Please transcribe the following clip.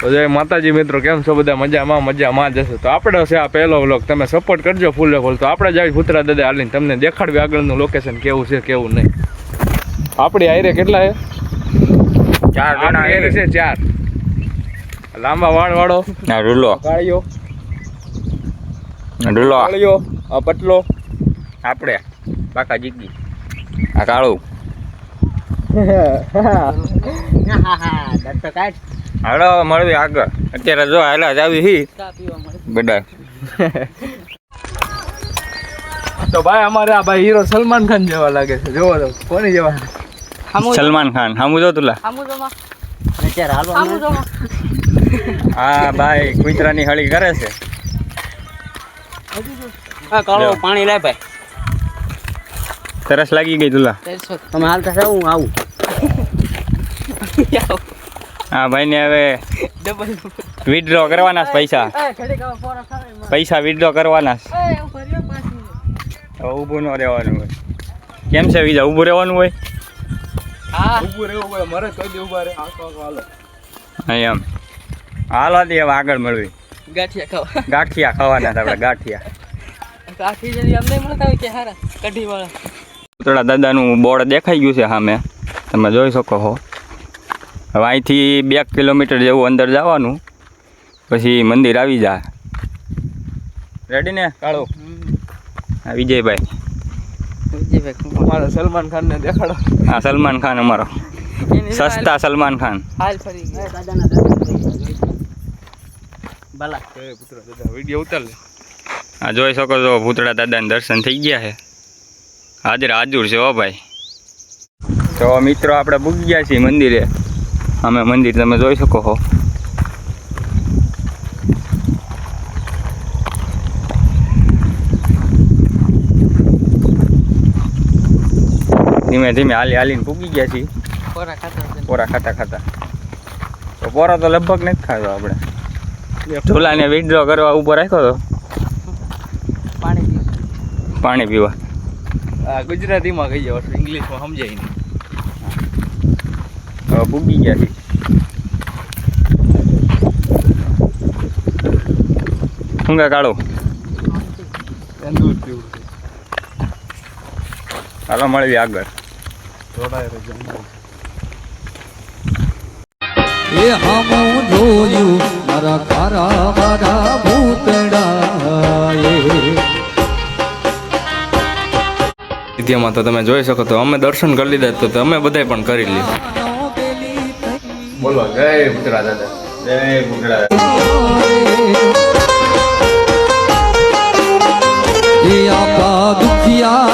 તો જય માતાજી મિત્રો, કેમ છો બધા? મજામાં જશે. તો આપણે છે આ પહેલો વ્લોગ, તમે સપોર્ટ કરજો ફૂલે ફૂલ. તો આપણે જાય ભૂતરા દાદા હાલીને તમને દેખાડવી આગળનું લોકેશન કેવું છે કેવું નહીં. આપણી આયરે કેટલા છે? 4 જણા આયરે છે 4. લાંબા વાળો ના રૂલો કાળિયો આ પટલો આપણે બાકા જીગી આ કાળું હાલો મળવી આગળ. અત્યારે જો હાલા જ આવી હી બધા. તો ભાઈ અમારે આ ભાઈ હીરો સલમાન ખાન જેવા લાગે છે. જોવો તો કોની જેવા? સલમાન ખાન હામુ જો તુલા. હા ભાઈ કુતરાની હળી કરે છે. કાળો પાણી લાય ભાઈ. તરસ લાગી ગઈ તુલા. તમે હાલતા જાવ હું આવું. હા ભાઈ ને હવે વિથડ્રો કરવાના છે પૈસા વિથડ્રો કરવાના છે. હવે ઊભું ન રહેવાનું હોય. કેમ છે બીજા ઊભું રહેવાનું હોય? હા ઊભું રહેવું પડે. મરે તો જ ઊભા રહે. હાલો એમ હાલો દે. હવે આગળ મળવી ગાંઠિયા ખાવાના છે આપણે. ગાંઠિયા થોડા દાદાનું બોર્ડ દેખાઈ ગયું છે સામે, તમે જોઈ શકો છો. હવે અહીંથી 2 કિલોમીટર જેવું અંદર જવાનું, પછી મંદિર આવી જાય. રેડી ને કાળો? હા વિજયભાઈ. અમારે સલમાન ખાન ને દેખાડો. હા સલમાન ખાન અમારો સસ્તા સલમાન ખાન. વિડીયો ઉતાર લે. હા જોઈ શકો છો ભૂતળા દાદાના દર્શન થઈ ગયા છે. હાજર છે હો ભાઈ. તો મિત્રો આપણે પૂગી ગયા છીએ મંદિરે. અમે મંદિર તમે જોઈ શકો છો. ધીમે ધીમે હાલીને પૂગી ગયા છીએ. પોરા ખાતા તો પોરા તો લગભગ નથી ખાતો આપણે. ઝોલાને વિથડ્રો કરવા ઊભો રાખ્યો હતો પાણી પીવા. ગુજરાતીમાં કહી જાવ, ઇંગ્લિશમાં સમજાય નહીં. હવે પૂગી ગયા છે. શું કા કાળું? હાલો મળવી આગળ. એ હામું જોયું મારા ખારા મારા ભૂતડાએ. વિદ્યામાં તો તમે જોઈ શકો. તો અમે દર્શન કરી લીધા, તો તમે બધાય પણ કરી લીધા. બોલો જય ભૂતળા દાદા. જય ભૂતળા દાદા. એ આપા દુખિયા